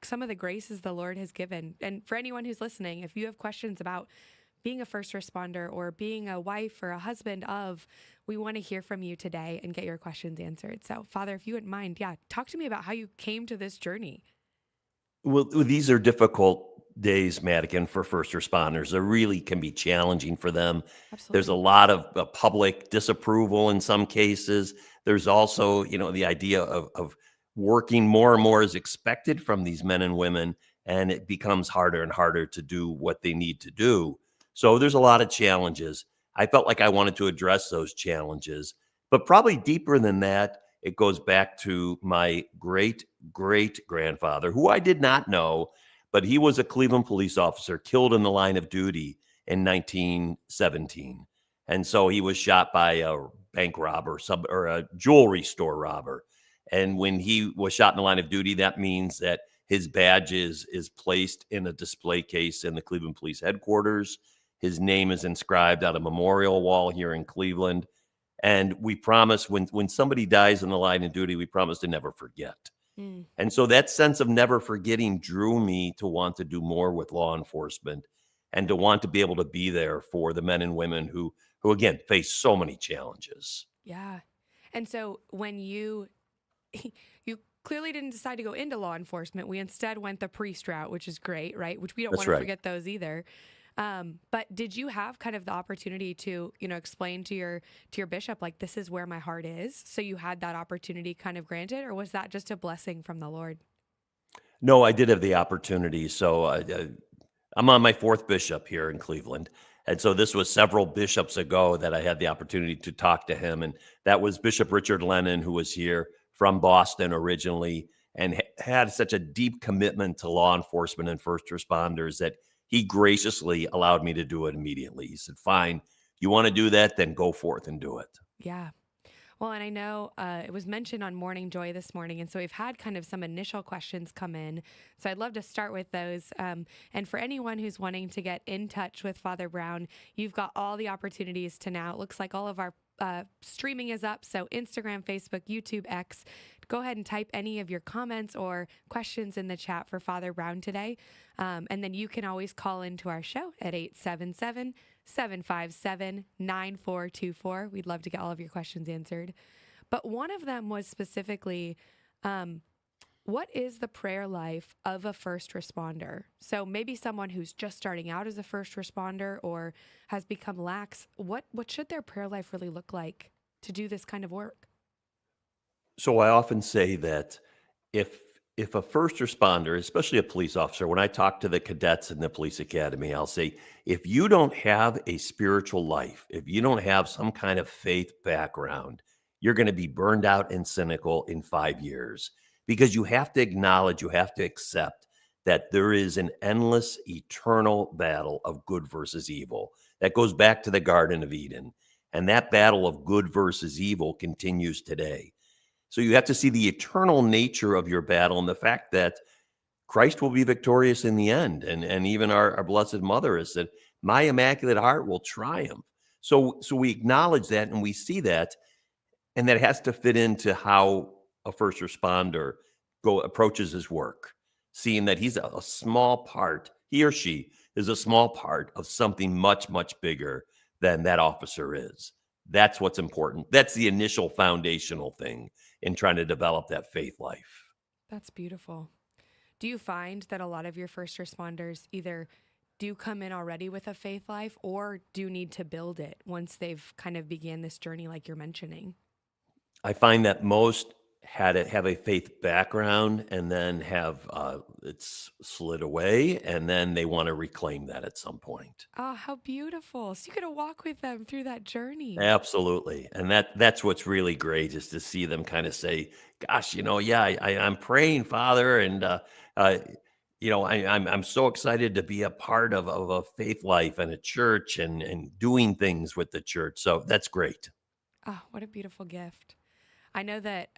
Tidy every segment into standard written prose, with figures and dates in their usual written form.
some of the graces the Lord has given. And for anyone who's listening, if you have questions about being a first responder or being a wife or a husband of, we want to hear from you today and get your questions answered. So, Father, if you wouldn't mind, talk to me about how you came to this journey. Well, these are difficult days, Madigan, for first responders. They really can be challenging for them. There's a Absolutely. lot of public disapproval in some cases. There's also, the idea of working more and more is expected from these men and women, and it becomes harder and harder to do what they need to do. So there's a lot of challenges. I felt like I wanted to address those challenges, but probably deeper than that, it goes back to my great grandfather, who I did not know, but he was a Cleveland police officer killed in the line of duty in 1917. And so he was shot by a bank robber, or a jewelry store robber. And when he was shot in the line of duty, that means that his badge is placed in a display case in the Cleveland Police headquarters. His name is inscribed on a memorial wall here in Cleveland. And we promise when somebody dies in the line of duty, we promise to never forget. Mm, And so that sense of never forgetting drew me to want to do more with law enforcement and to want to be able to be there for the men and women who again face so many challenges. yeah. And so when you clearly didn't decide to go into law enforcement, we instead went the priest route, which is great, right? Which we don't That's want to right. forget those either. But did you have kind of the opportunity to, explain to your bishop, like, this is where my heart is? So you had that opportunity kind of granted, or was that just a blessing from the Lord? No, I did have the opportunity. So I'm on my fourth bishop here in Cleveland. And so this was several bishops ago that I had the opportunity to talk to him. And that was Bishop Richard Lennon, who was here from Boston originally and had such a deep commitment to law enforcement and first responders that he graciously allowed me to do it immediately. He said, fine, you want to do that? Then go forth and do it. Yeah. Well, and I know it was mentioned on Morning Joy this morning. And so we've had kind of some initial questions come in. So I'd love to start with those. And for anyone who's wanting to get in touch with Father Brown, you've got all the opportunities to now. It looks like all of our streaming is up. So Instagram, Facebook, YouTube, X. Go ahead and type any of your comments or questions in the chat for Father Brown today. And then you can always call into our show at 877-757-9424. We'd love to get all of your questions answered. But one of them was specifically, what is the prayer life of a first responder? So maybe someone who's just starting out as a first responder or has become lax. What should their prayer life really look like to do this kind of work? So I often say that if if a first responder, especially a police officer, when I talk to the cadets in the police academy, I'll say, if you don't have a spiritual life, if you don't have some kind of faith background, you're going to be burned out and cynical in 5 years because you have to acknowledge, you have to accept that there is an endless, eternal battle of good versus evil that goes back to the Garden of Eden. And that battle of good versus evil continues today. So you have to see the eternal nature of your battle and the fact that Christ will be victorious in the end. And even our Blessed Mother has said, my immaculate heart will triumph. So we acknowledge that and we see that, and that has to fit into how a first responder approaches his work, seeing that he's a small part, he or she is a small part of something much, much bigger than that officer is. That's what's important. That's the initial foundational thing in trying to develop that faith life. That's beautiful. Do you find that a lot of your first responders either do come in already with a faith life or do need to build it once they've kind of began this journey like you're mentioning? I find that most have a faith background and then have it's slid away, and then they want to reclaim that at some point. Oh, how beautiful. So you get to walk with them through that journey. Absolutely, and that's what's really great is to see them kind of say, "Gosh, yeah, I'm praying, Father, and uh, I'm so excited to be a part of a faith life and a church and doing things with the church." So that's great. Oh, what a beautiful gift. I know that,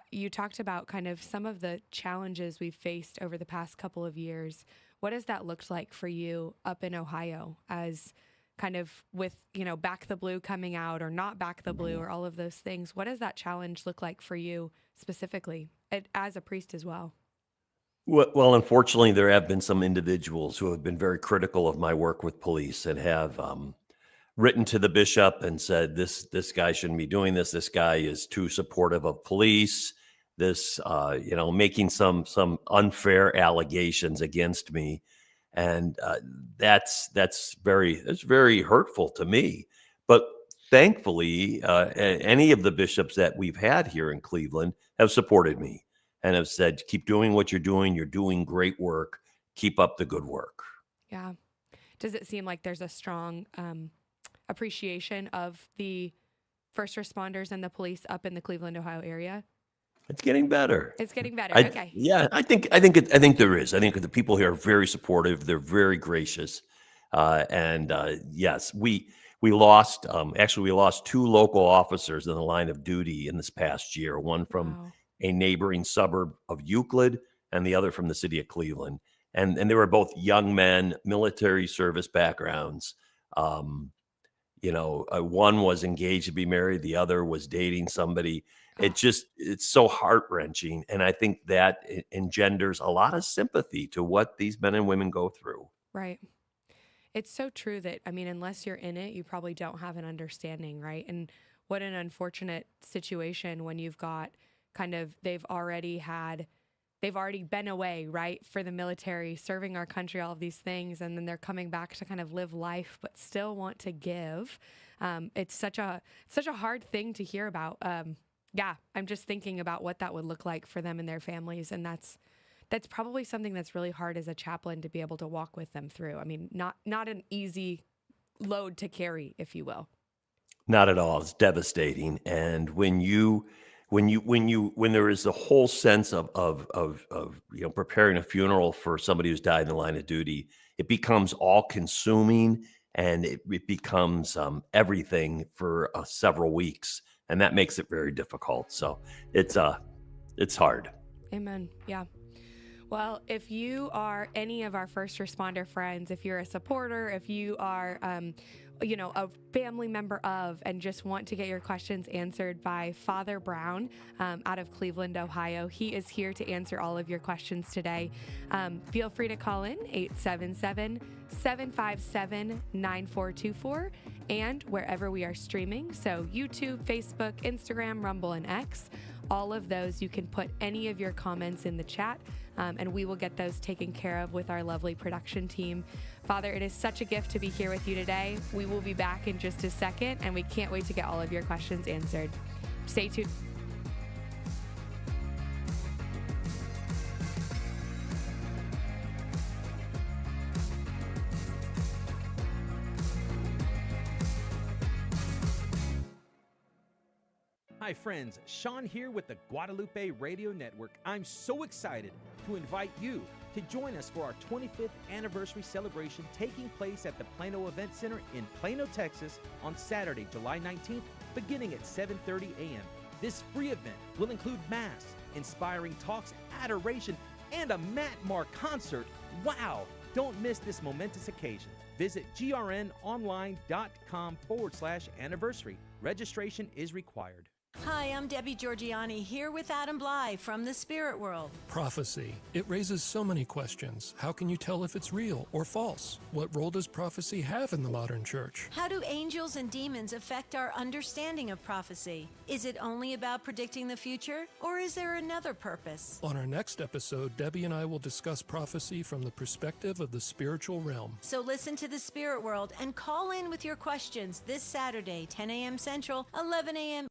you talked about kind of some of the challenges we've faced over the past couple of years. What has that looked like for you up in Ohio as kind of with, Back the Blue coming out or not Back the Blue or all of those things? What does that challenge look like for you specifically as a priest as well? Well, unfortunately, there have been some individuals who have been very critical of my work with police and have written to the bishop and said this guy shouldn't be doing this. This guy is too supportive of police. This, making some unfair allegations against me, and that's very hurtful to me. But thankfully, any of the bishops that we've had here in Cleveland have supported me and have said, "Keep doing what you're doing. You're doing great work. Keep up the good work." Yeah. Does it seem like there's a strong appreciation of the first responders and the police up in the Cleveland, Ohio area? It's getting better. It's getting better. I Okay. Yeah, I think there is. I think the people here are very supportive. They're very gracious, and yes, we lost actually we lost two local officers in the line of duty in this past year. One from Wow. a neighboring suburb of Euclid, and the other from the city of Cleveland. And they were both young men, military service backgrounds. Um, one was engaged to be married, the other was dating somebody. Oh, It's so heart-wrenching, and I think that engenders a lot of sympathy to what these men and women go through. right. It's so true that, I mean, unless you're in it, you probably don't have an understanding, right? And what an unfortunate situation when you've got kind of, they've already been away, right, for the military, serving our country, all of these things, and then they're coming back to kind of live life, but still want to give. It's such a hard thing to hear about. Yeah, I'm just thinking about what that would look like for them and their families, and that's probably something that's really hard as a chaplain to be able to walk with them through. I mean, not an easy load to carry, if you will. Not at all. It's devastating. And when there is a whole sense of preparing a funeral for somebody who's died in the line of duty, it becomes all consuming, and it becomes everything for several weeks, and that makes it very difficult. So it's hard. Amen. Yeah. Well, if you are any of our first responder friends, if you're a supporter, if you are, a family member of, and just want to get your questions answered by Father Brown out of Cleveland, Ohio, he is here to answer all of your questions today. Feel free to call in 877-757-9424 and wherever we are streaming. So YouTube, Facebook, Instagram, Rumble, and X. All of those, you can put any of your comments in the chat, and we will get those taken care of with our lovely production team. Father, it is such a gift to be here with you today. We will be back in just a second, and we can't wait to get all of your questions answered. Stay tuned. Hi friends, Sean here with the Guadalupe Radio Network. I'm so excited to invite you to join us for our 25th anniversary celebration taking place at the Plano Event Center in Plano, Texas on Saturday, July 19th, beginning at 7:30 a.m. This free event will include mass, inspiring talks, adoration, and a Matt Marr concert. Wow! Don't miss this momentous occasion. Visit grnonline.com/anniversary. Registration is required. Hi, I'm Debbie Georgiani here with Adam Bly from the Spirit World. Prophecy. It raises so many questions. How can you tell if it's real or false? What role does prophecy have in the modern church? How do angels and demons affect our understanding of prophecy? Is it only about predicting the future, or is there another purpose? On our next episode, Debbie and I will discuss prophecy from the perspective of the spiritual realm. So listen to the Spirit World and call in with your questions this Saturday, 10 a.m. Central, 11 a.m.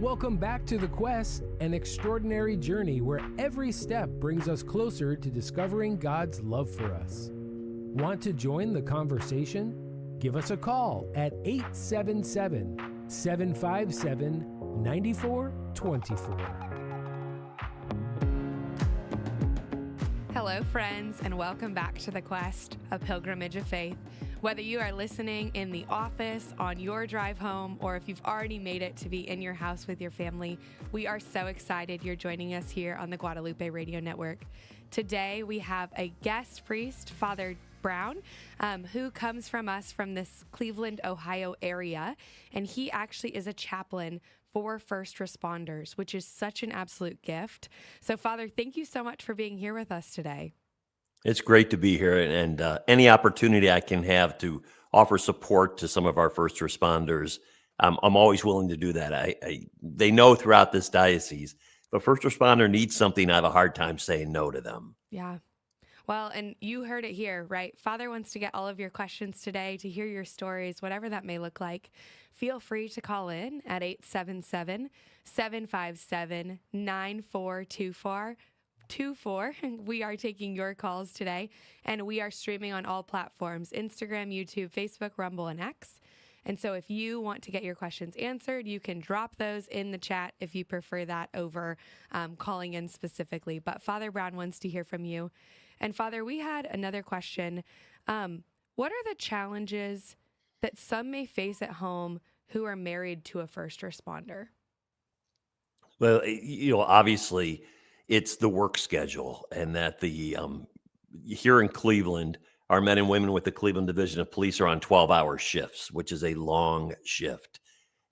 Welcome back to The Quest, an extraordinary journey where every step brings us closer to discovering God's love for us. Want to join the conversation? Give us a call at 877-757-9424. Hello, friends, and welcome back to The Quest, a pilgrimage of faith. Whether you are listening in the office, on your drive home, or if you've already made it to be in your house with your family, we are so excited you're joining us here on the Guadalupe Radio Network. Today, we have a guest priest, Father Brown, who comes from us from this Cleveland, Ohio area, and he actually is a chaplain for first responders, which is such an absolute gift. So, Father, thank you so much for being here with us today. It's great to be here, and any opportunity I can have to offer support to some of our first responders, I'm always willing to do that. They know throughout this diocese, if a first responder needs something, I have a hard time saying no to them. Yeah. Well, and you heard it here, right? Father wants to get all of your questions today, to hear your stories, whatever that may look like. Feel free to call in at 877-757-9424. We are taking your calls today, and we are streaming on all platforms: Instagram, YouTube, Facebook, Rumble, and X. And so if you want to get your questions answered, you can drop those in the chat if you prefer that over calling in specifically. But Father Brown wants to hear from you. And Father, we had another question. What are the challenges that some may face at home who are married to a first responder? Well, obviously, it's the work schedule, and that here in Cleveland, our men and women with the Cleveland Division of Police are on 12-hour shifts, which is a long shift.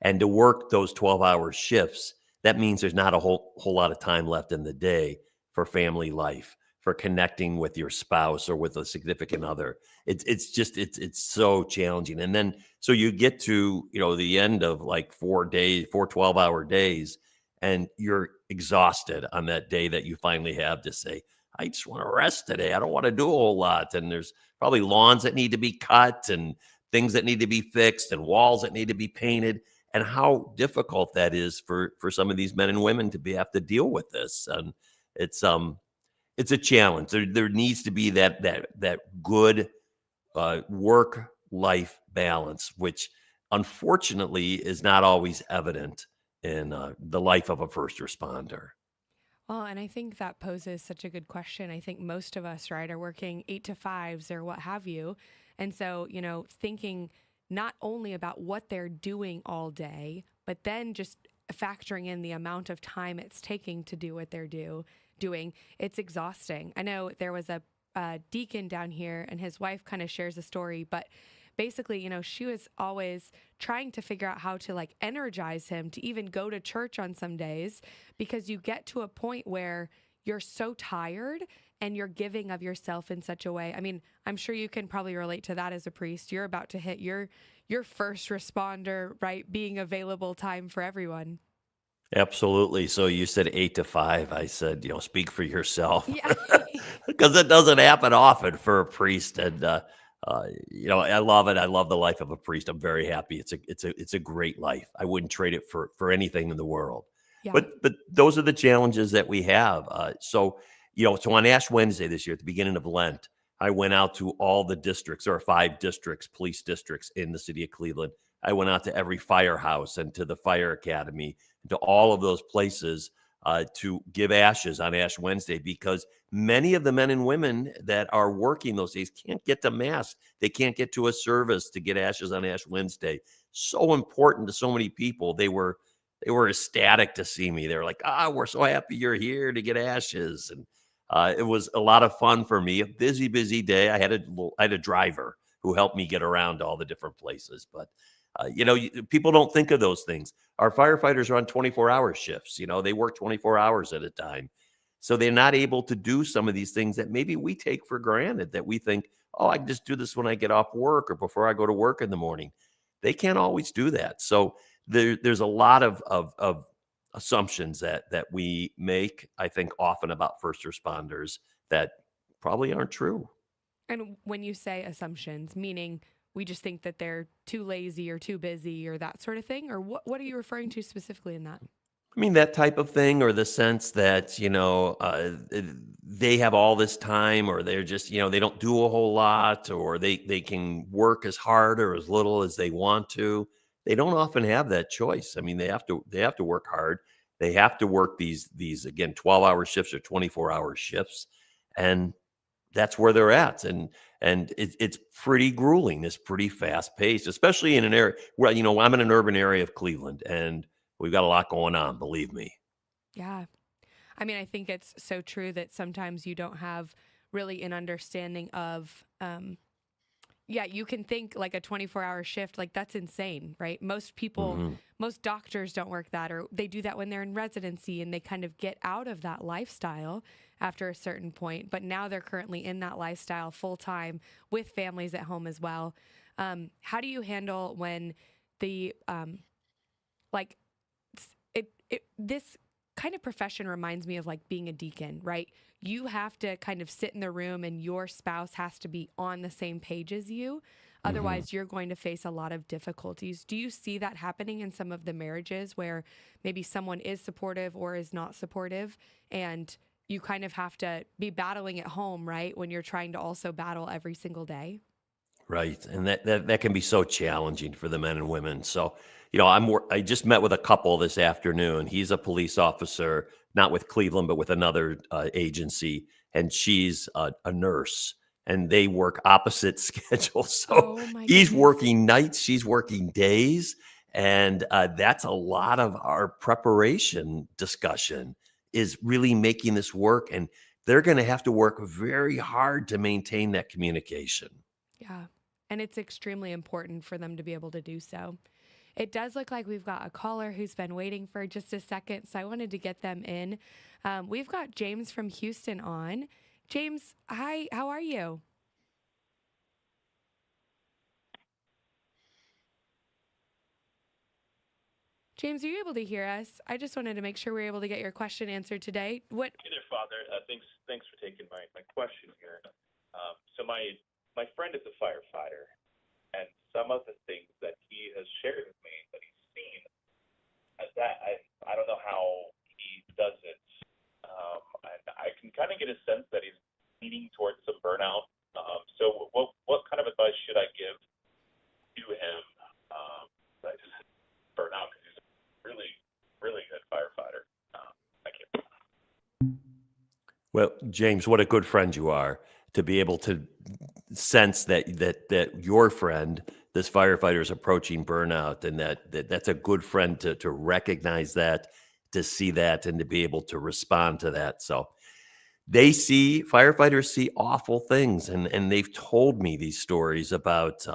And to work those 12-hour shifts, that means there's not a whole lot of time left in the day for family life, for connecting with your spouse or with a significant other. It's so challenging. And then so you get to, the end of like 4 12-hour days, and you're exhausted on that day that you finally have to say, I just want to rest today. I don't want to do a whole lot. And there's probably lawns that need to be cut and things that need to be fixed and walls that need to be painted. And how difficult that is for some of these men and women to have to deal with this. And it's a challenge. There needs to be that good work-life balance, which unfortunately is not always evident in the life of a first responder. Well, and I think that poses such a good question. I think most of us, right, are working 8 to 5s or what have you. And so, thinking not only about what they're doing all day, but then just factoring in the amount of time it's taking to do what they're doing, it's exhausting. I know there was a deacon down here, and his wife kind of shares a story, but basically, she was always trying to figure out how to energize him to even go to church on some days, because you get to a point where you're so tired and you're giving of yourself in such a way. I mean, I'm sure you can probably relate to that as a priest. You're about to hit your first responder, right? Being available time for everyone. Absolutely. So you said 8 to 5. I said, speak for yourself. Yeah. Because it doesn't happen often for a priest. And, I love it. I love the life of a priest. I'm very happy. It's a great life. I wouldn't trade it for anything in the world. Yeah. But those are the challenges that we have. So on Ash Wednesday this year, at the beginning of Lent, I went out to all the districts. There are 5 districts, police districts in the city of Cleveland. I went out to every firehouse and to the fire academy, to all of those places to give ashes on Ash Wednesday, because many of the men and women that are working those days can't get to Mass. They can't get to a service to get ashes on Ash Wednesday. So important to so many people. They were ecstatic to see me. They were like, we're so happy you're here to get ashes. And it was a lot of fun for me. A busy, busy day. I had a driver who helped me get around to all the different places. But people don't think of those things. Our firefighters are on 24-hour shifts. They work 24 hours at a time. So they're not able to do some of these things that maybe we take for granted, that we think, I can just do this when I get off work or before I go to work in the morning. They can't always do that. So there's a lot of assumptions that we make, I think, often about first responders that probably aren't true. And when you say assumptions, meaning we just think that they're too lazy or too busy or that sort of thing? Or what are you referring to specifically in that? I mean, that type of thing, or the sense that, they have all this time, or they're just, they don't do a whole lot, or they can work as hard or as little as they want to. They don't often have that choice. I mean, they have to work hard. They have to work these again, 12-hour shifts or 24-hour shifts. And that's where they're at. And it's pretty grueling. It's pretty fast paced, especially in an area where, I'm in an urban area of Cleveland, and we've got a lot going on, believe me. Yeah. I mean, I think it's so true that sometimes you don't have really an understanding of, yeah, you can think like a 24-hour shift, like that's insane, right? Most people, Hmm. most doctors don't work that, or they do that when they're in residency and they kind of get out of that lifestyle after a certain point. But now they're currently in that lifestyle full time with families at home as well. How do you handle when the, like, this kind of profession reminds me of like being a deacon, right? You have to kind of sit in the room and your spouse has to be on the same page as you. Hmm. Otherwise, you're going to face a lot of difficulties. Do you see that happening in some of the marriages where maybe someone is supportive or is not supportive, and you kind of have to be battling at home, right? When you're trying to also battle every single day? Right. And that can be so challenging for the men and women. So, I just met with a couple this afternoon. He's a police officer, not with Cleveland, but with another agency, and she's a nurse. And they work opposite schedules. So Oh my he's goodness. working nights, she's working days. And that's a lot of our preparation discussion, is really making this work. And they're going to have to work very hard to maintain that communication. Yeah. And it's extremely important for them to be able to do so. It does look like we've got a caller who's been waiting for just a second, so I wanted to get them in. We've got James from Houston on. James, hi, how are you? James, are you able to hear us? I just wanted to make sure we were able to get your question answered today. What? Hey there, Father. Thanks for taking my question here. So my friend is a firefighter, and some of the things that he has shared with me that he's seen, I don't know how he does it, and I can kind of get a sense that he's leaning towards some burnout. So what kind of advice should I give to him? That just burnout, because he's a really good firefighter. Thank you. Well, James, what a good friend you are, to be able to sense that your friend, this firefighter, is approaching burnout, and that's a good friend to recognize that, to see that, and to be able to respond to that. So firefighters see awful things, and they've told me these stories about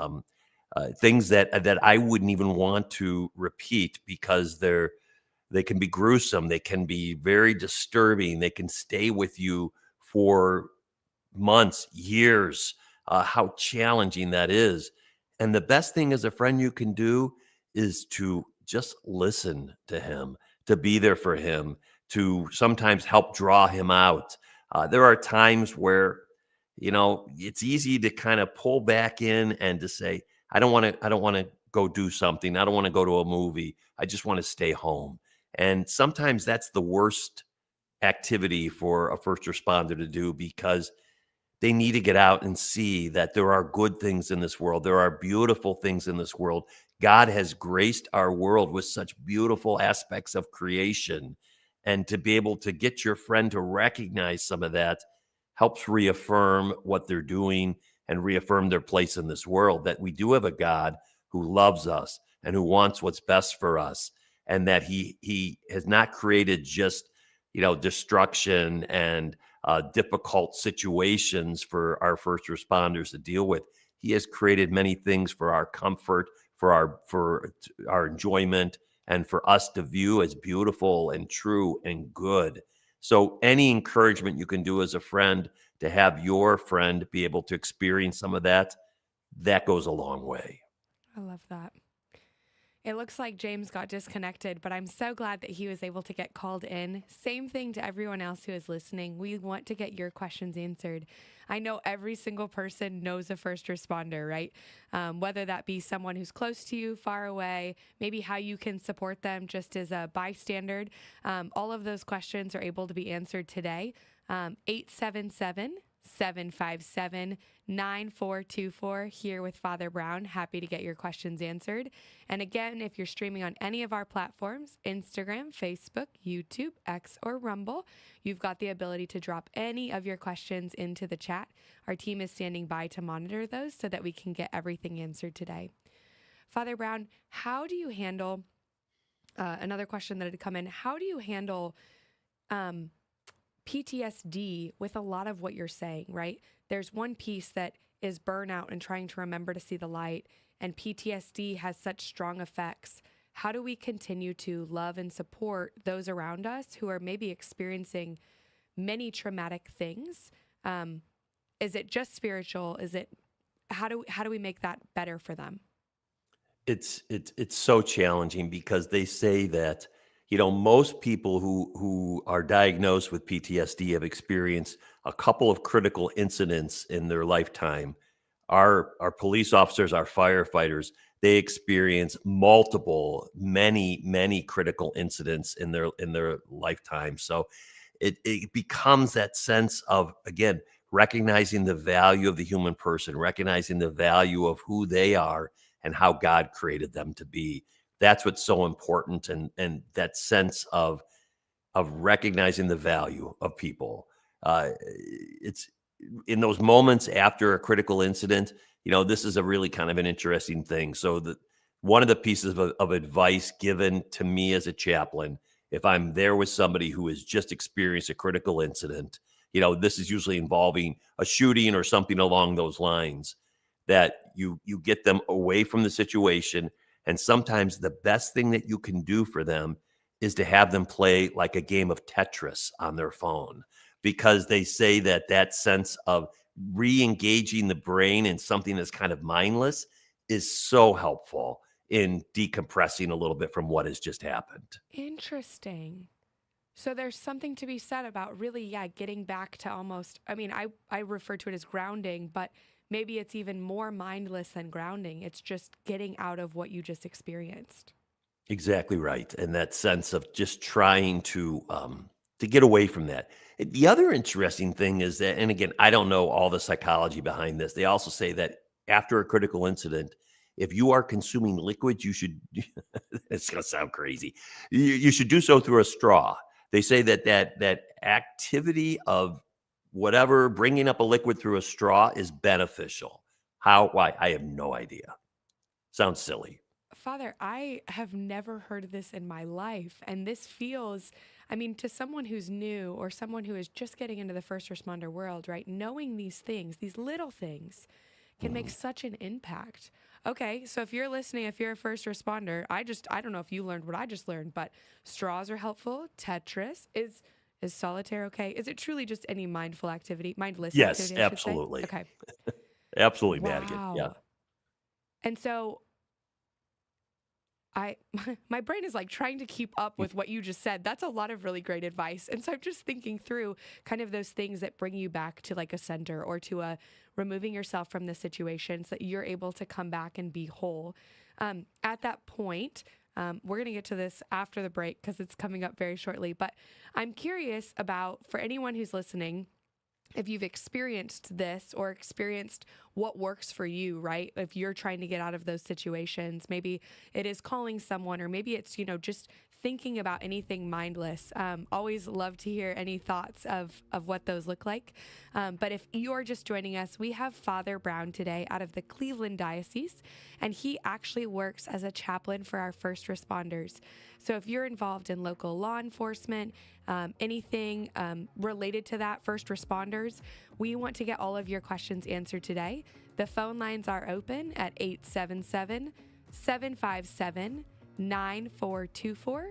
things that I wouldn't even want to repeat, because they can be gruesome. They can be very disturbing. They can stay with you for months, years, how challenging that is. And the best thing as a friend you can do is to just listen to him, to be there for him, to sometimes help draw him out. There are times where, it's easy to kind of pull back in and to say, I don't want to go do something. I don't want to go to a movie. I just want to stay home. And sometimes that's the worst activity for a first responder to do, because they need to get out and see that there are good things in this world. There are beautiful things in this world. God has graced our world with such beautiful aspects of creation. And to be able to get your friend to recognize some of that helps reaffirm what they're doing and reaffirm their place in this world, that we do have a God who loves us and who wants what's best for us, and that he has not created just, destruction and difficult situations for our first responders to deal with. He has created many things for our comfort, for our enjoyment, and for us to view as beautiful and true and good. So any encouragement you can do as a friend to have your friend be able to experience some of that, that goes a long way. I love that. It looks like James got disconnected, but I'm so glad that he was able to get called in. Same thing to everyone else who is listening. We want to get your questions answered. I know every single person knows a first responder, right? Whether that be someone who's close to you, far away, maybe how you can support them just as a bystander. All of those questions are able to be answered today. 877-757-9424 here with Father Brown. Happy to get your questions answered. And again, if you're streaming on any of our platforms, Instagram, Facebook, YouTube, X, or Rumble, you've got the ability to drop any of your questions into the chat. Our team is standing by to monitor those so that we can get everything answered today. Father Brown, how do you handle, another question that had come in, how do you handle PTSD with a lot of what you're saying, right? There's one piece that is burnout and trying to remember to see the light, and PTSD has such strong effects. How do we continue to love and support those around us who are maybe experiencing many traumatic things? Is it just spiritual? Is it how do we make that better for them? It's so challenging because they say that, most people who are diagnosed with PTSD have experienced a couple of critical incidents in their lifetime. Our police officers, our firefighters, they experience many critical incidents in their lifetime. So it becomes that sense of, again, recognizing the value of the human person, recognizing the value of who they are and how God created them to be. That's what's so important, and that sense of recognizing the value of people. It's in those moments after a critical incident. This is a really kind of an interesting thing. So one of the pieces of advice given to me as a chaplain, if I'm there with somebody who has just experienced a critical incident, this is usually involving a shooting or something along those lines, that you get them away from the situation. And sometimes the best thing that you can do for them is to have them play like a game of Tetris on their phone, because they say that sense of re-engaging the brain in something that's kind of mindless is so helpful in decompressing a little bit from what has just happened. Interesting. So there's something to be said about really, getting back to almost, I refer to it as grounding, but maybe it's even more mindless than grounding. It's just getting out of what you just experienced. Exactly right. And that sense of just trying to get away from that. The other interesting thing is that, and again, I don't know all the psychology behind this. They also say that after a critical incident, if you are consuming liquids, you should, it's going to sound crazy, you should do so through a straw. They say that activity of whatever, bringing up a liquid through a straw is beneficial. How? Why? I have no idea. Sounds silly. Father, I have never heard of this in my life. And this feels, to someone who's new or someone who is just getting into the first responder world, right? Knowing these things, these little things can make such an impact. Okay, so if you're listening, if you're a first responder, I don't know if you learned what I just learned, but straws are helpful. Tetris is solitaire okay? Is it truly just any mindless activity? Yes, I should say? absolutely. Okay. Absolutely, Madigan. Wow. Yeah. And so my brain is like trying to keep up with what you just said. That's a lot of really great advice. And so I'm just thinking through kind of those things that bring you back to like a center or to a removing yourself from the situation so that you're able to come back and be whole. At that point, we're going to get to this after the break because it's coming up very shortly. But I'm curious about, for anyone who's listening, if you've experienced this or experienced what works for you, right? If you're trying to get out of those situations, maybe it is calling someone, or maybe it's, just thinking about anything mindless. Always love to hear any thoughts of what those look like. But if you're just joining us, we have Father Brown today out of the Cleveland Diocese, and he actually works as a chaplain for our first responders. So if you're involved in local law enforcement, anything related to that, first responders, we want to get all of your questions answered today. The phone lines are open at 877-757-9424.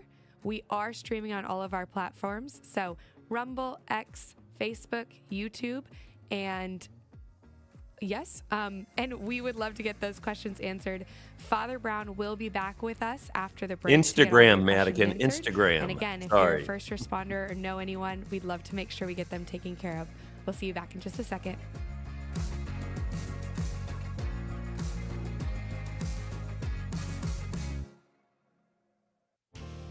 We are streaming on all of our platforms. So Rumble, X, Facebook, YouTube, and yes, and we would love to get those questions answered. Father Brown will be back with us after the break. Instagram, Madigan, Instagram. And again, if you're a first responder or know anyone, we'd love to make sure we get them taken care of. We'll see you back in just a second.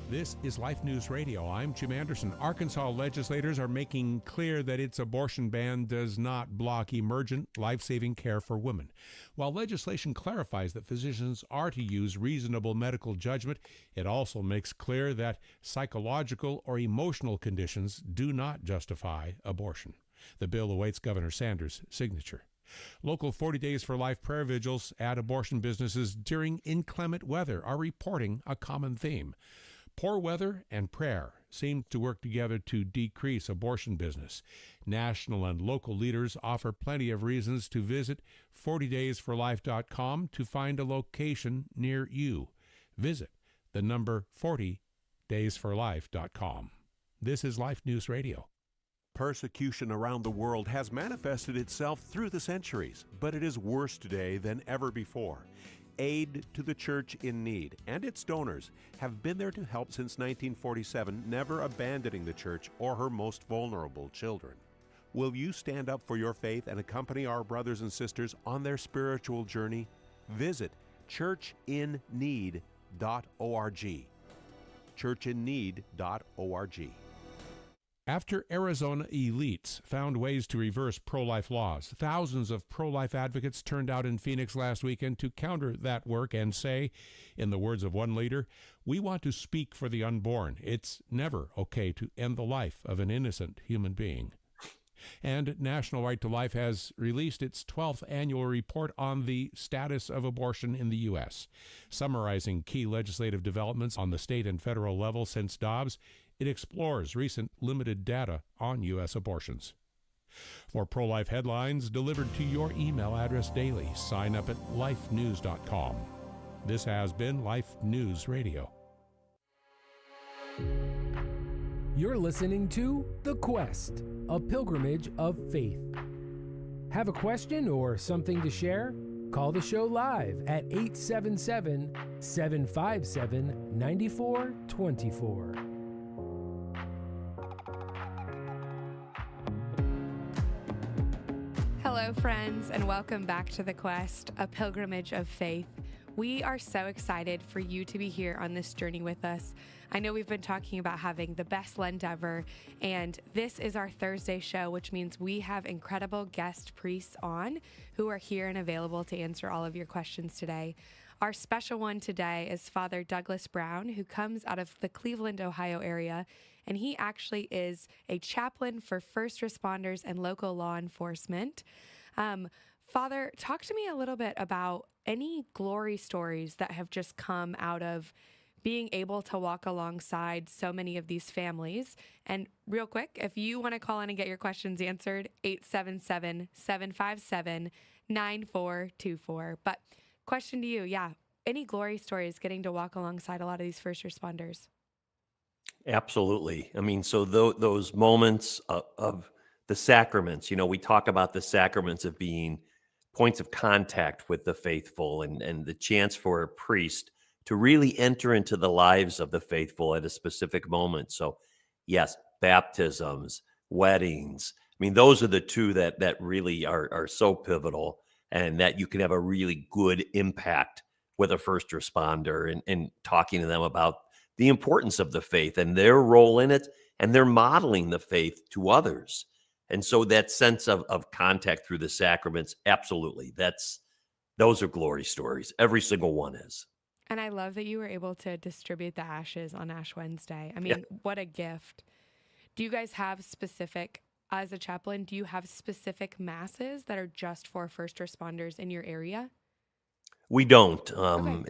This is Life News Radio. I'm Jim Anderson. Arkansas legislators are making clear that its abortion ban does not block emergent life-saving care for women. While legislation clarifies that physicians are to use reasonable medical judgment, it also makes clear that psychological or emotional conditions do not justify abortion. The bill awaits Governor Sanders' signature. Local 40 Days for Life prayer vigils at abortion businesses during inclement weather are reporting a common theme. Poor weather and prayer seem to work together to decrease abortion business. National and local leaders offer plenty of reasons to visit 40daysforlife.com to find a location near you. Visit the number 40daysforlife.com. This is Life News Radio. Persecution around the world has manifested itself through the centuries, but it is worse today than ever before. Aid to the Church in Need and its donors have been there to help since 1947, never abandoning the church or her most vulnerable children. Will you stand up for your faith and accompany our brothers and sisters on their spiritual journey? Visit churchinneed.org. churchinneed.org. After Arizona elites found ways to reverse pro-life laws, thousands of pro-life advocates turned out in Phoenix last weekend to counter that work and say, in the words of one leader, "We want to speak for the unborn. It's never okay to end the life of an innocent human being." And National Right to Life has released its 12th annual report on the status of abortion in the U.S. Summarizing key legislative developments on the state and federal level since Dobbs, it explores recent limited data on U.S. abortions. For pro-life headlines delivered to your email address daily, sign up at lifenews.com. This has been Life News Radio. You're listening to The Quest, a pilgrimage of faith. Have a question or something to share? Call the show live at 877-757-9424. Hello, friends, and welcome back to The Quest, a pilgrimage of faith. We are so excited for you to be here on this journey with us. I know we've been talking about having the best Lent ever, and this is our Thursday show, which means we have incredible guest priests on who are here and available to answer all of your questions today. Our special one today is Father Douglas Brown, who comes out of the Cleveland, Ohio area, and he actually is a chaplain for first responders and local law enforcement. Father, talk to me a little bit about any glory stories that have just come out of being able to walk alongside so many of these families. And real quick, if you want to call in and get your questions answered, 877-757-9424. But question to you, any glory stories getting to walk alongside a lot of these first responders? Absolutely. I mean, so those moments of the sacraments, we talk about the sacraments of being points of contact with the faithful and the chance for a priest to really enter into the lives of the faithful at a specific moment. So yes, baptisms, weddings. I mean, those are the two that really are so pivotal, and that you can have a really good impact with a first responder and talking to them about the importance of the faith and their role in it, and they're modeling the faith to others. And so that sense of contact through the sacraments, absolutely. Those are glory stories. Every single one is. And I love that you were able to distribute the ashes on Ash Wednesday. I mean, What a gift. Do you guys have specific, as a chaplain, do you have specific masses that are just for first responders in your area? We don't,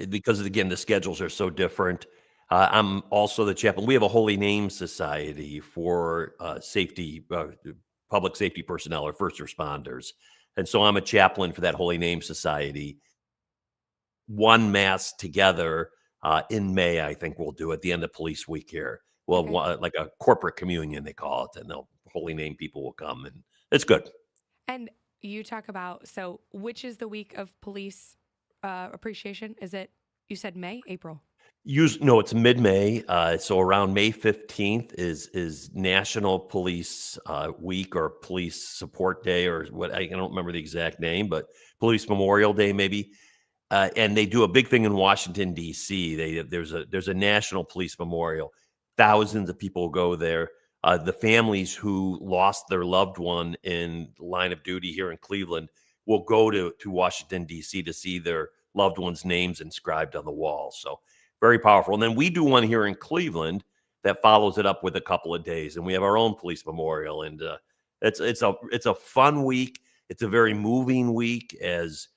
because again, the schedules are so different. I'm also the chaplain. We have a Holy Name Society for public safety personnel or first responders. And so I'm a chaplain for that Holy Name Society. One mass together in May, I think we'll do at the end of Police Week here. Well, like a corporate communion, they call it, and the Holy Name people will come, and it's good. And you talk about, so which is the week of police appreciation? Is it, you said May, April? No, it's mid-May. So around May 15th is National Police Week or Police Support Day, or what, I don't remember the exact name, but Police Memorial Day maybe. And they do a big thing in Washington, D.C. There's a National Police Memorial. Thousands of people go there. The families who lost their loved one in line of duty here in Cleveland will go to Washington, D.C. to see their loved ones' names inscribed on the wall. So very powerful. And then we do one here in Cleveland that follows it up with a couple of days. And we have our own police memorial. And it's a fun week. It's a very moving week, as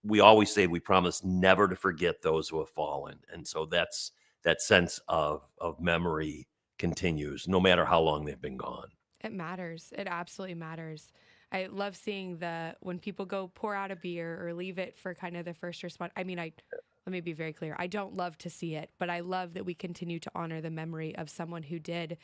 we always say, we promise never to forget those who have fallen. And so that's that sense of memory continues, no matter how long they've been gone. It matters. It absolutely matters. I love seeing when people go pour out a beer or leave it for kind of the first response. I mean, let me be very clear. I don't love to see it, but I love that we continue to honor the memory of someone who did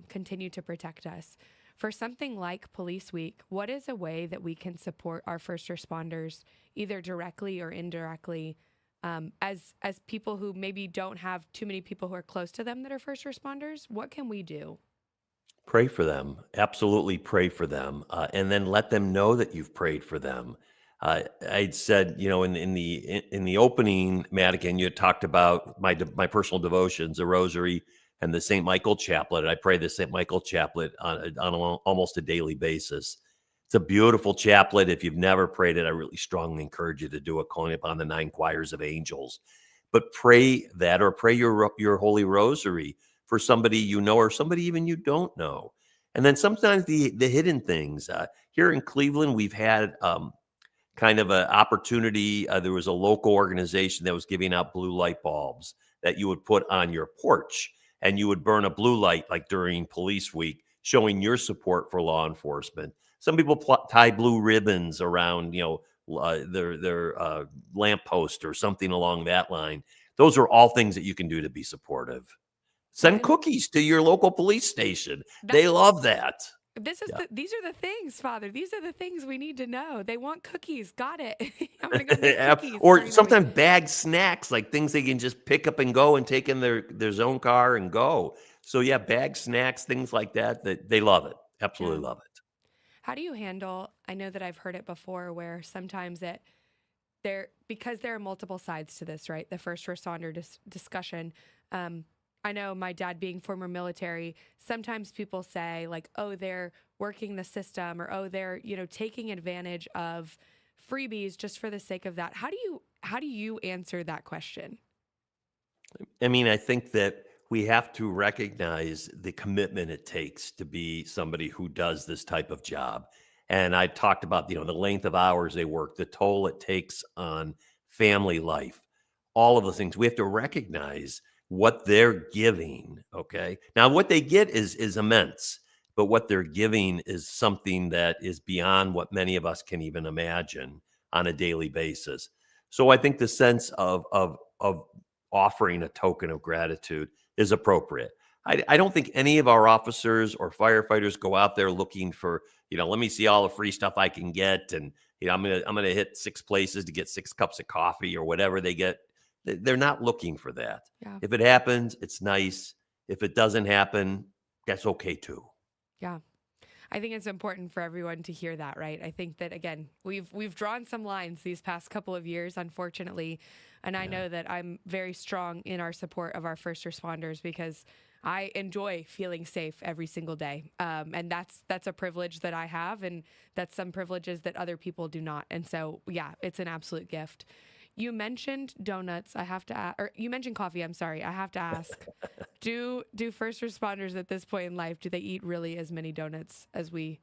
continue to protect us. For something like Police Week, what is a way that we can support our first responders, either directly or indirectly, as people who maybe don't have too many people who are close to them that are first responders? What can we do? Pray for them. Absolutely pray for them. And then let them know that you've prayed for them. I'd said, in the opening, Madigan, you had talked about my personal devotions, the Rosary and the St. Michael Chaplet. I pray the St. Michael Chaplet on almost a daily basis. It's a beautiful chaplet. If you've never prayed it, I really strongly encourage you to do it, calling upon the 9 choirs of angels. But pray that, or pray your Holy Rosary for somebody you know or somebody even you don't know. And then sometimes the hidden things. Here in Cleveland, we've had kind of an opportunity. There was a local organization that was giving out blue light bulbs that you would put on your porch, and you would burn a blue light like during Police Week, showing your support for law enforcement. Some people tie blue ribbons around, their lamppost or something along that line. Those are all things that you can do to be supportive. Send cookies to your local police station. They love that. These are the things, Father. These are the things we need to know. They want cookies. Got it. I'm gonna go make cookies. Or sometimes bagged snacks, like things they can just pick up and go and take in their own car and go. So yeah, bagged snacks, things like that they love it. Absolutely love it. How do you handle? I know that I've heard it before, where sometimes because there are multiple sides to this, right? The first responder discussion. I know my dad being former military, sometimes people say like, oh, they're working the system, or, oh, they're, taking advantage of freebies just for the sake of that. How do you answer that question? I mean, I think that we have to recognize the commitment it takes to be somebody who does this type of job. And I talked about, the length of hours they work, the toll it takes on family life, all of the things. We have to recognize what they're giving. Okay. Now, what they get is immense, but what they're giving is something that is beyond what many of us can even imagine on a daily basis. So I think the sense of offering a token of gratitude is appropriate. I don't think any of our officers or firefighters go out there looking for, let me see all the free stuff I can get. And, I'm going to hit 6 places to get 6 cups of coffee or whatever they get. They're not looking for that. Yeah. If it happens, it's nice. If it doesn't happen, that's okay too. Yeah. I think it's important for everyone to hear that, right? I think that, again, we've drawn some lines these past couple of years, unfortunately. And I know that I'm very strong in our support of our first responders, because I enjoy feeling safe every single day. And that's a privilege that I have, and that's some privileges that other people do not. And so, yeah, it's an absolute gift. You mentioned donuts. I have to or you mentioned coffee. I'm sorry. I have to ask, do first responders at this point in life, do they eat really as many donuts as we've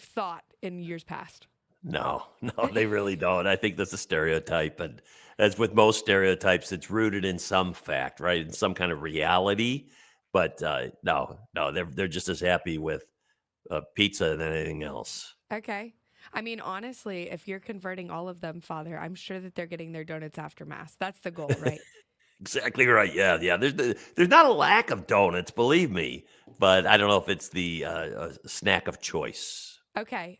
thought in years past? No, they really don't. I think that's a stereotype. And as with most stereotypes, it's rooted in some fact, right? In some kind of reality. But no, they're just as happy with pizza than anything else. Okay. I mean, honestly, if you're converting all of them, Father, I'm sure that they're getting their donuts after Mass. That's the goal, right? Exactly right. Yeah. There's not a lack of donuts, believe me, but I don't know if it's the snack of choice. Okay.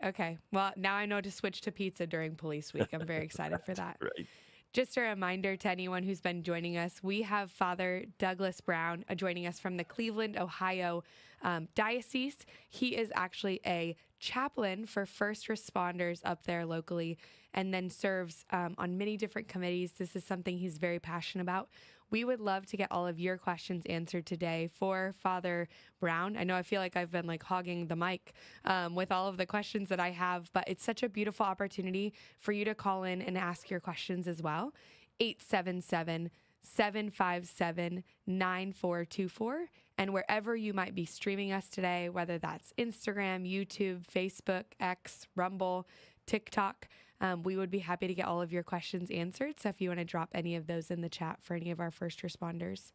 Well, now I know to switch to pizza during Police Week. I'm very excited for that. Right. Just a reminder to anyone who's been joining us, we have Father Douglas Brown joining us from the Cleveland, Ohio diocese. He is actually a chaplain for first responders up there locally, and then serves on many different committees. This is something he's very passionate about. We would love to get all of your questions answered today for Father Brown. I know I feel like I've been like hogging the mic with all of the questions that I have, but it's such a beautiful opportunity for you to call in and ask your questions as well. 877-757-9424. And wherever you might be streaming us today, whether that's Instagram, YouTube, Facebook, X, Rumble, TikTok, we would be happy to get all of your questions answered. So if you want to drop any of those in the chat for any of our first responders.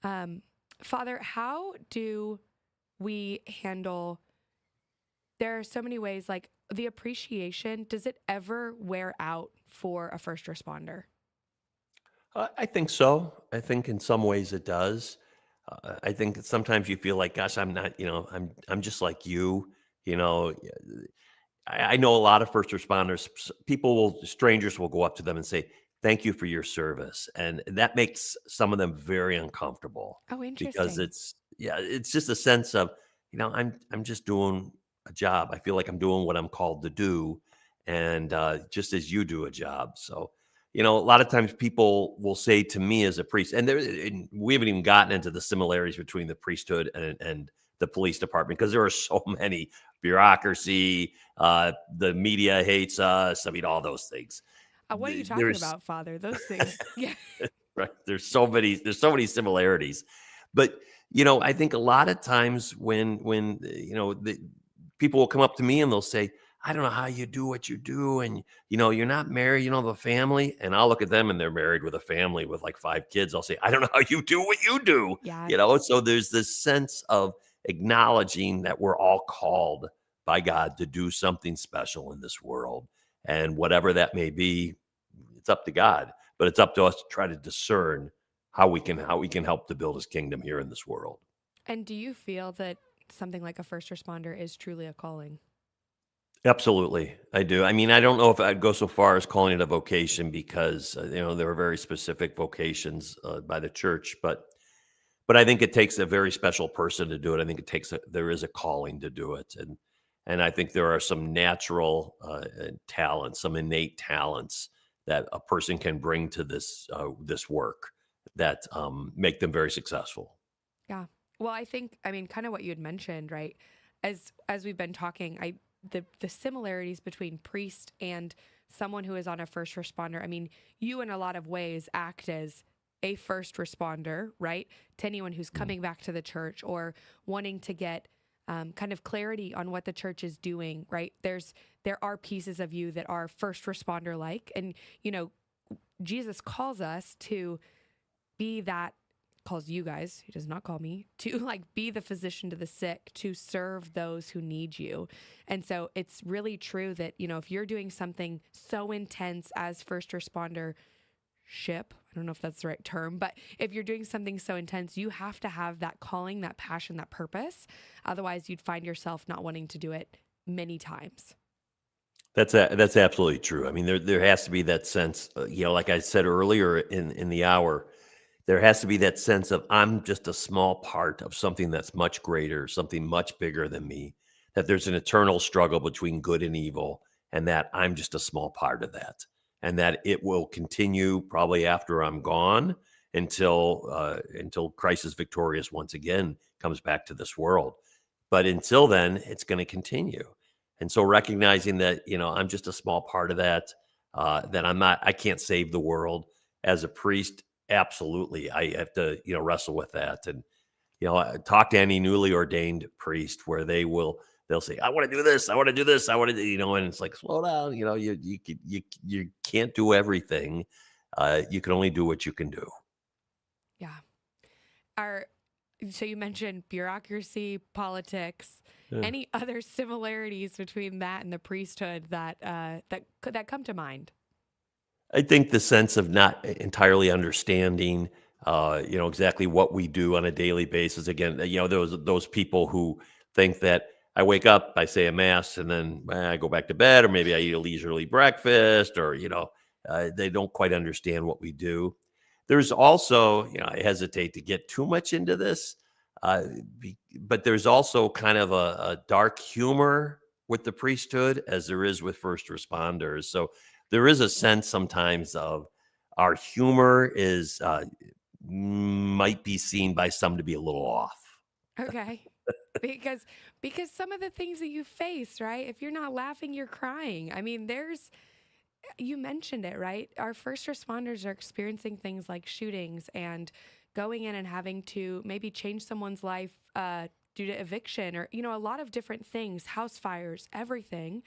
Father, how do we handle, there are so many ways, like the appreciation, does it ever wear out for a first responder? I think so. I think in some ways it does. I think that sometimes you feel like, gosh, I'm not, I'm just like you. You know, I know a lot of first responders. Strangers will go up to them and say, "Thank you for your service," and that makes some of them very uncomfortable Oh, because interesting. it's just a sense of, I'm just doing a job. I feel like I'm doing what I'm called to do, and just as you do a job. So, a lot of times people will say to me as a priest, and we haven't even gotten into the similarities between the priesthood and the police department because there are so many bureaucracy. The media hates us. I mean, all those things. What are you talking There's about, Father? Those things. Yeah. right. There's so many similarities, but I think a lot of times when the people will come up to me and they'll say, "I don't know how you do what you do, and you're not married, you don't have a family," and I'll look at them and they're married with a family with like 5 kids. I'll say, "I don't know how you do what you do," Yeah. So there's this sense of acknowledging that we're all called by God to do something special in this world, and whatever that may be, it's up to God, but it's up to us to try to discern how we can help to build his kingdom here in this world. And do you feel that something like a first responder is truly a calling? Absolutely, I do. I mean, I don't know if I'd go so far as calling it a vocation because there are very specific vocations by the church, but I think it takes a very special person to do it. I think there is a calling to do it, and I think there are some natural talents, some innate talents that a person can bring to this work that make them very successful. Yeah. Well, I mean, kind of what you had mentioned, right? As we've been talking, the similarities between priest and someone who is on a first responder. I mean, you in a lot of ways act as a first responder, right? To anyone who's coming back to the church or wanting to get kind of clarity on what the church is doing, right? There are pieces of you that are first responder like, and Jesus calls us to be that, calls you guys, he does not call me, to like be the physician to the sick, to serve those who need you. And so it's really true that, if you're doing something so intense as first responder ship, I don't know if that's the right term, but if you're doing something so intense, you have to have that calling, that passion, that purpose. Otherwise, you'd find yourself not wanting to do it many times. That's absolutely true. I mean, there has to be that sense, like I said earlier in the hour, there has to be that sense of I'm just a small part of something that's much greater, something much bigger than me, that there's an eternal struggle between good and evil, and that I'm just a small part of that, and that it will continue probably after I'm gone until Christ is victorious once again, comes back to this world. But until then, it's going to continue. And so recognizing that, I'm just a small part of that, that I can't save the world as a priest. Absolutely. I have to, wrestle with that. And, I talk to any newly ordained priest where they'll say, I want to do this. I want to do this. I want to, and it's like, slow down. You can't do everything. You can only do what you can do. Yeah. So you mentioned bureaucracy, politics. Yeah. Any other similarities between that and the priesthood that come to mind? I think the sense of not entirely understanding, exactly what we do on a daily basis. Again, those people who think that I wake up, I say a mass, and then I go back to bed, or maybe I eat a leisurely breakfast, or they don't quite understand what we do. There's also, I hesitate to get too much into this, uh, but there's also kind of a dark humor with the priesthood as there is with first responders. So there is a sense sometimes of our humor might be seen by some to be a little off. Okay. Because some of the things that you face, right? If you're not laughing, you're crying. I mean, you mentioned it, right? Our first responders are experiencing things like shootings and going in and having to maybe change someone's life due to eviction or, a lot of different things, house fires, everything.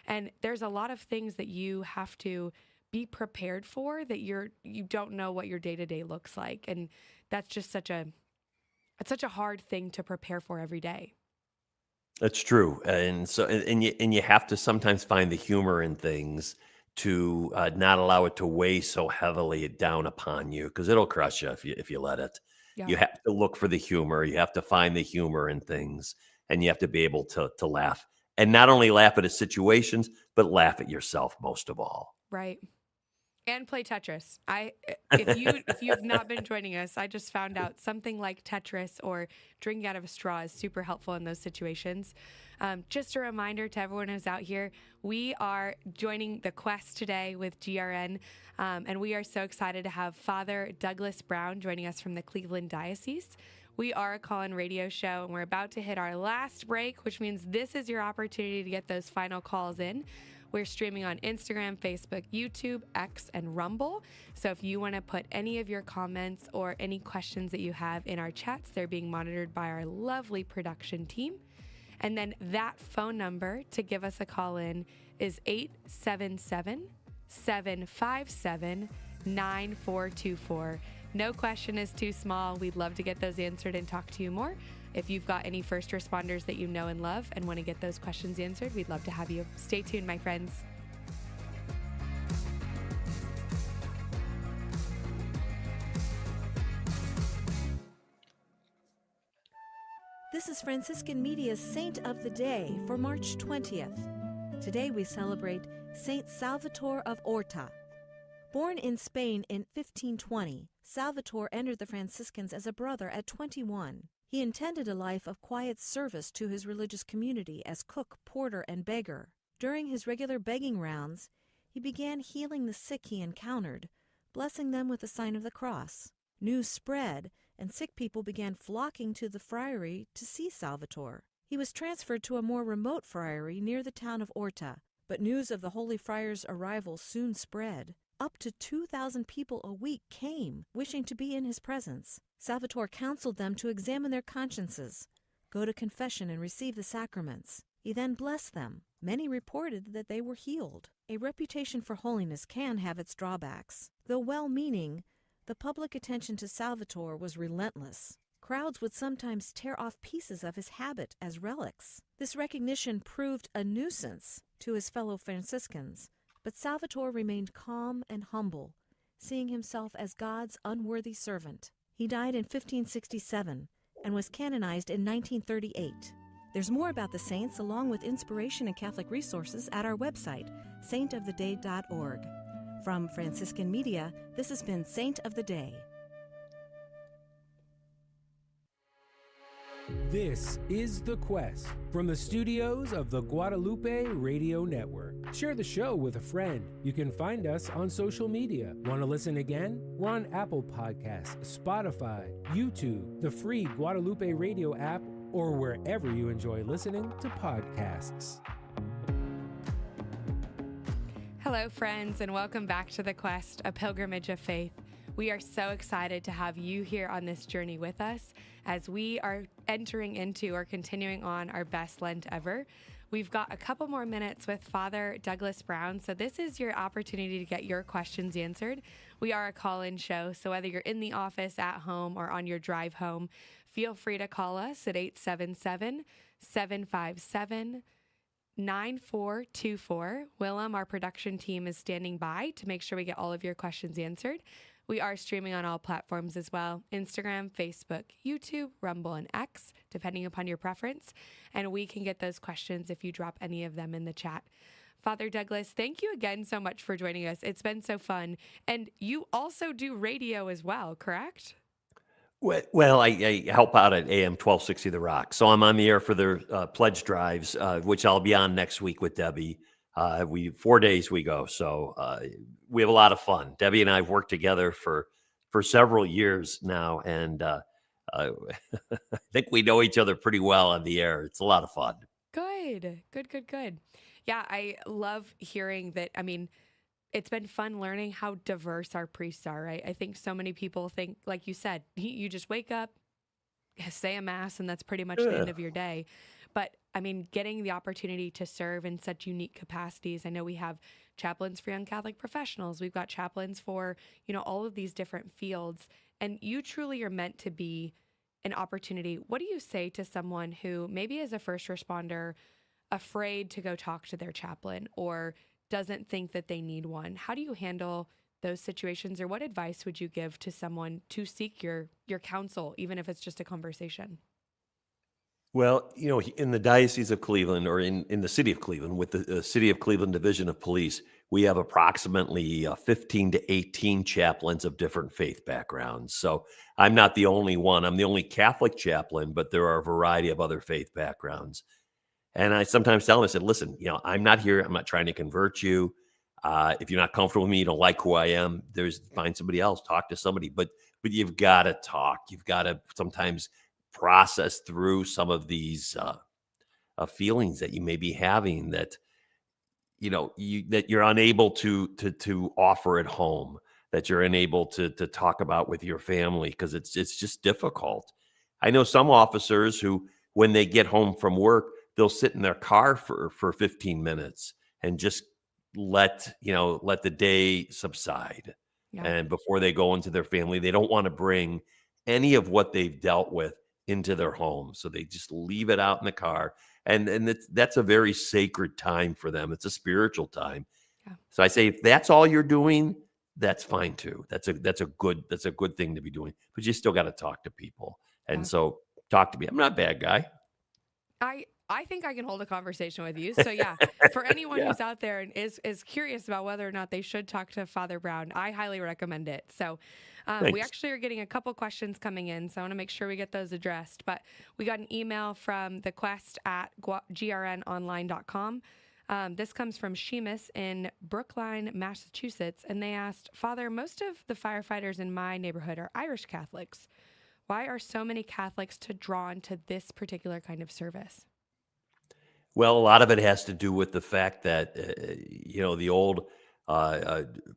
And there's a lot of things that you have to be prepared for that you don't know what your day-to-day looks like. And that's just such a It's such a hard thing to prepare for every day. That's true, and so and you have to sometimes find the humor in things to not allow it to weigh so heavily down upon you because it'll crush you if you let it. Yeah. You have to look for the humor. You have to find the humor in things, and you have to be able to laugh, and not only laugh at the situations, but laugh at yourself most of all. Right. And play Tetris. If you've not been joining us, I just found out something like Tetris or drinking out of a straw is super helpful in those situations. Just a reminder to everyone who's out here, we are joining the quest today with GRN, and we are so excited to have Father Douglas Brown joining us from the Cleveland Diocese. We are a call-in radio show, and we're about to hit our last break, which means this is your opportunity to get those final calls in. We're streaming on Instagram, Facebook, YouTube, X, and Rumble. So if you want to put any of your comments or any questions that you have in our chats, they're being monitored by our lovely production team. And then that phone number to give us a call in is 877-757-9424. No question is too small. We'd love to get those answered and talk to you more. If you've got any first responders that you know and love and want to get those questions answered, we'd love to have you. Stay tuned, my friends. This is Franciscan Media's Saint of the Day for March 20th. Today we celebrate Saint Salvator of Orta. Born in Spain in 1520, Salvator entered the Franciscans as a brother at 21. He intended a life of quiet service to his religious community as cook, porter, and beggar. During his regular begging rounds, he began healing the sick he encountered, blessing them with the sign of the cross. News spread, and sick people began flocking to the friary to see Salvator. He was transferred to a more remote friary near the town of Orta, but news of the Holy Friar's arrival soon spread. Up to 2,000 people a week came, wishing to be in his presence. Salvator counseled them to examine their consciences, go to confession and receive the sacraments. He then blessed them. Many reported that they were healed. A reputation for holiness can have its drawbacks. Though well-meaning, the public attention to Salvator was relentless. Crowds would sometimes tear off pieces of his habit as relics. This recognition proved a nuisance to his fellow Franciscans, but Salvator remained calm and humble, seeing himself as God's unworthy servant. He died in 1567 and was canonized in 1938. There's more about the saints along with inspiration and Catholic resources at our website, saintoftheday.org. From Franciscan Media, this has been Saint of the Day. This is The Quest from the studios of the Guadalupe Radio Network. Share the show with a friend. You can find us on social media. Want to listen again? We're on Apple Podcasts, Spotify, YouTube, the free Guadalupe Radio app, or wherever you enjoy listening to podcasts. Hello, friends, and welcome back to The Quest, a pilgrimage of faith. We are so excited to have you here on this journey with us as we are entering into or continuing on our best Lent ever. We've got a couple more minutes with Father Douglas Brown, so this is your opportunity to get your questions answered. We are a call-in show, so whether you're in the office, at home, or on your drive home, feel free to call us at 877-757-9424. Willem, our production team, is standing by to make sure we get all of your questions answered. We are streaming on all platforms as well: Instagram, Facebook, YouTube, Rumble, and X, depending upon your preference. And we can get those questions if you drop any of them in the chat. Father Douglas, thank you again so much for joining us. It's been so fun. And you also do radio as well, correct? Well, I help out at AM 1260 The Rock. So I'm on the air for their pledge drives, which I'll be on next week with Debbie. 4 days we go. So we have a lot of fun. Debbie and I have worked together for several years now. And I think we know each other pretty well on the air. It's a lot of fun. Good. Yeah, I love hearing that. I mean, it's been fun learning how diverse our priests are, right? I think so many people think, like you said, you just wake up, say a mass, and that's pretty much the end of your day. But I mean, getting the opportunity to serve in such unique capacities. I know we have chaplains for young Catholic professionals. We've got chaplains for, all of these different fields. And you truly are meant to be an opportunity, what do you say to someone who maybe is a first responder afraid to go talk to their chaplain or doesn't think that they need one? How do you handle those situations, or what advice would you give to someone to seek your counsel, even if it's just a conversation? Well, in the Diocese of Cleveland, or in the city of Cleveland, with the City of Cleveland Division of Police, we have approximately 15 to 18 chaplains of different faith backgrounds. So I'm not the only one. I'm the only Catholic chaplain, but there are a variety of other faith backgrounds. And I sometimes tell them, I said, listen, I'm not here. I'm not trying to convert you. If you're not comfortable with me, you don't like who I am, find somebody else, talk to somebody. But you've got to talk. You've got to sometimes process through some of these feelings that you may be having that that you're unable to offer at home, that you're unable to talk about with your family because it's just difficult. I know some officers who, when they get home from work, they'll sit in their car for 15 minutes and just let the day subside. Yeah. And before they go into their family, they don't want to bring any of what they've dealt with into their home. So they just leave it out in the car. And that's a very sacred time for them. It's a spiritual time. Yeah. So I say, if that's all you're doing, that's fine too. That's a good thing to be doing. But you still got to talk to people. And Yeah. so talk to me. I'm not a bad guy. I think I can hold a conversation with you. So yeah, for anyone Yeah. who's out there and is curious about whether or not they should talk to Father Brown, I highly recommend it. So we Thanks. actually are getting a couple questions coming in, so I want to make sure we get those addressed. But we got an email from the quest at grnonline.com. This comes from Seamus in Brookline, Massachusetts, and they asked, Father, most of the firefighters in my neighborhood are Irish Catholics. Why are so many Catholics drawn to this particular kind of service? Well, a lot of it has to do with the fact that, the old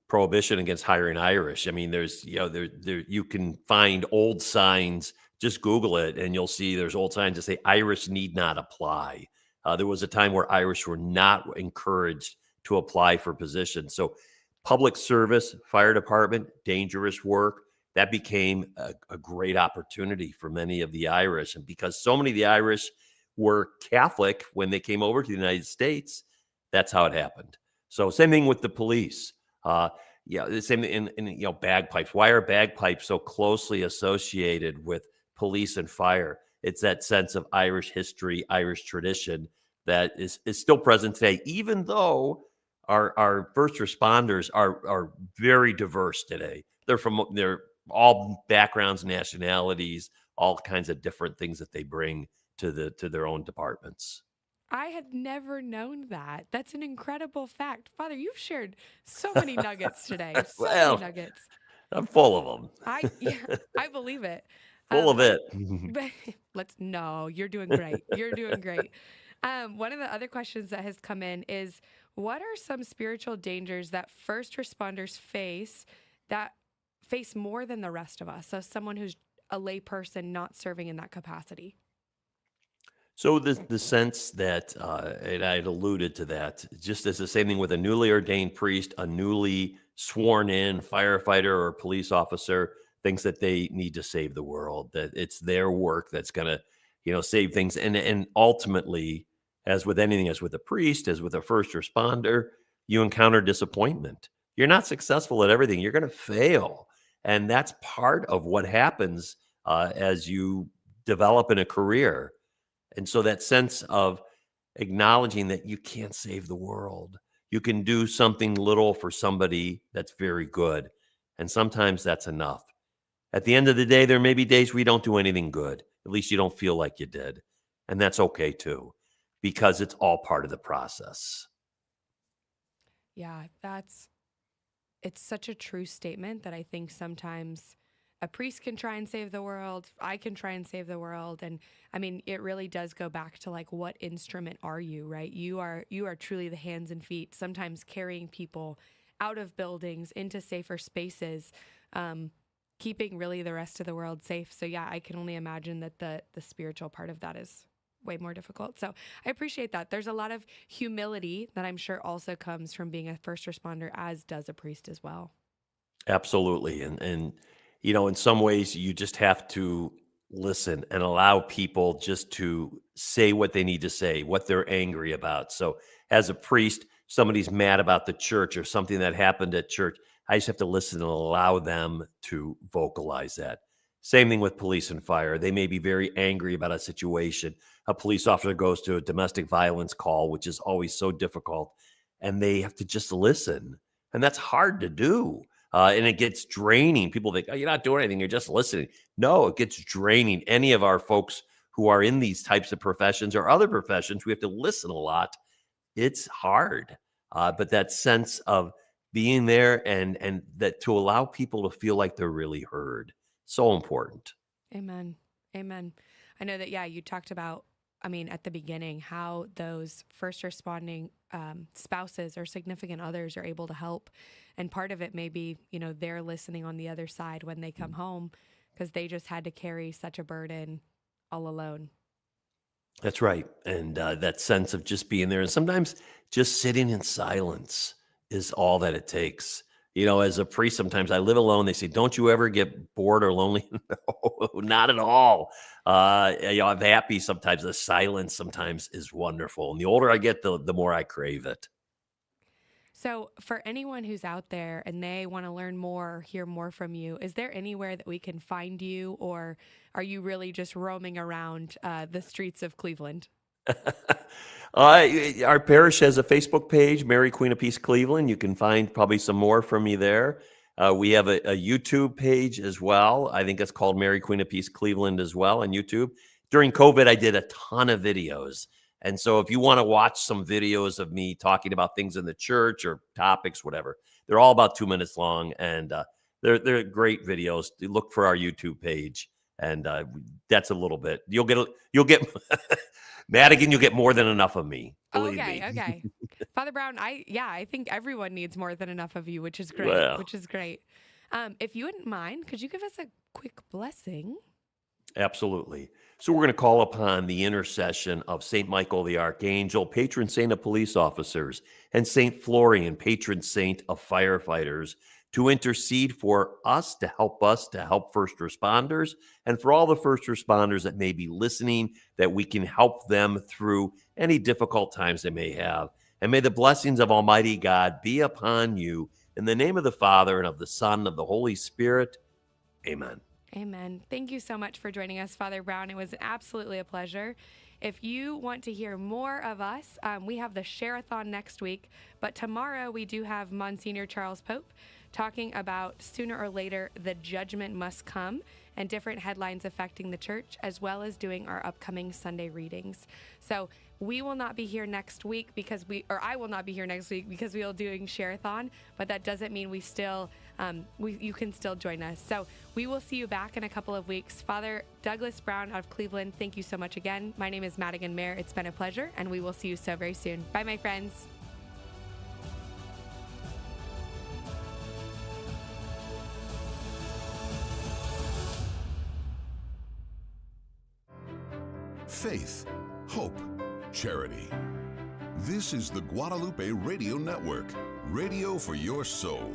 prohibition against hiring Irish. I mean, there's, there you can find old signs. Just Google it, and you'll see there's old signs that say Irish need not apply. There was a time where Irish were not encouraged to apply for positions. So, public service, fire department, dangerous work, that became a great opportunity for many of the Irish, and because so many of the Irish were Catholic when they came over to the United States, that's how it happened. So same thing with the police. The same in bagpipes. Why are bagpipes so closely associated with police and fire? It's that sense of Irish history, Irish tradition that is still present today, even though our first responders are very diverse today. They're all backgrounds, nationalities, all kinds of different things that they bring to their own departments. I had never known that. That's an incredible fact. Father, you've shared so many nuggets today. So Well, many nuggets. I'm full of them. I believe it. Full of it. No, you're doing great. You're doing great. One of the other questions that has come in is, what are some spiritual dangers that first responders face that face more than the rest of us? So someone who's a lay person not serving in that capacity. So the sense that, and I had alluded to that, just as the same thing with a newly ordained priest, a newly sworn in firefighter or police officer thinks that they need to save the world, that it's their work that's going to, save things. And ultimately, as with anything, as with a priest, as with a first responder, you encounter disappointment. You're not successful at everything. You're going to fail. And that's part of what happens as you develop in a career. And so that sense of acknowledging that you can't save the world. You can do something little for somebody that's very good. And sometimes that's enough. At the end of the day, there may be days we don't do anything good. At least you don't feel like you did. And that's okay too, because it's all part of the process. Yeah, it's such a true statement that I think sometimes a priest can try and save the world. I can try and save the world. And I mean, it really does go back to like, what instrument are you, right? You are truly the hands and feet, sometimes carrying people out of buildings into safer spaces, keeping really the rest of the world safe. So yeah, I can only imagine that the spiritual part of that is way more difficult. So I appreciate that. There's a lot of humility that I'm sure also comes from being a first responder, as does a priest as well. Absolutely. And in some ways you just have to listen and allow people just to say what they need to say, what they're angry about. So as a priest, somebody's mad about the church or something that happened at church, I just have to listen and allow them to vocalize that. Same thing with police and fire. They may be very angry about a situation. A police officer goes to a domestic violence call, which is always so difficult, and they have to just listen. And that's hard to do. And it gets draining. People think, oh, you're not doing anything. You're just listening. No, it gets draining. Any of our folks who are in these types of professions or other professions, we have to listen a lot. It's hard. But that sense of being there and that to allow people to feel like they're really heard, so important. Amen. Amen. I know that, yeah, you talked about, at the beginning, how those first responding spouses or significant others are able to help. And part of it may be, they're listening on the other side when they come home because they just had to carry such a burden all alone. That's right. And that sense of just being there. And sometimes just sitting in silence is all that it takes. As a priest, sometimes I live alone. They say, don't you ever get bored or lonely? No, not at all. I'm happy sometimes. The silence sometimes is wonderful. And the older I get, the more I crave it. So for anyone who's out there and they want to learn more or hear more from you, is there anywhere that we can find you, or are you really just roaming around the streets of Cleveland? Our parish has a Facebook page, Mary Queen of Peace Cleveland. You can find probably some more from me there. We have a YouTube page as well. I think it's called Mary Queen of Peace Cleveland as well on YouTube. During COVID, I did a ton of videos. And so if you want to watch some videos of me talking about things in the church or topics, whatever, they're all about 2 minutes long. And they're great videos. Look for our YouTube page. And that's a little bit. You'll get Madigan, you'll get more than enough of me. Believe me. Okay. Father Brown, I think everyone needs more than enough of you, which is great. Well. Which is great. If you wouldn't mind, could you give us a quick blessing? Absolutely. So we're going to call upon the intercession of St. Michael the Archangel, patron saint of police officers, and St. Florian, patron saint of firefighters, to intercede for us to help first responders, and for all the first responders that may be listening, that we can help them through any difficult times they may have. And may the blessings of Almighty God be upon you, in the name of the Father, and of the Son, and of the Holy Spirit. Amen. Amen. Thank you so much for joining us, Father Brown. It was absolutely a pleasure. If you want to hear more of us, we have the Share-a-thon next week, but tomorrow we do have Monsignor Charles Pope talking about sooner or later the judgment must come and different headlines affecting the church, as well as doing our upcoming Sunday readings. So we will not be here next week I will not be here next week because we are doing Share-a-thon, but that doesn't mean we still, you can still join us. So we will see you back in a couple of weeks. Father Douglas Brown out of Cleveland, thank you so much again. My name is Madigan Mayer. It's been a pleasure, and we will see you so very soon. Bye, my friends. Faith, hope, charity. This is the Guadalupe Radio Network, radio for your soul.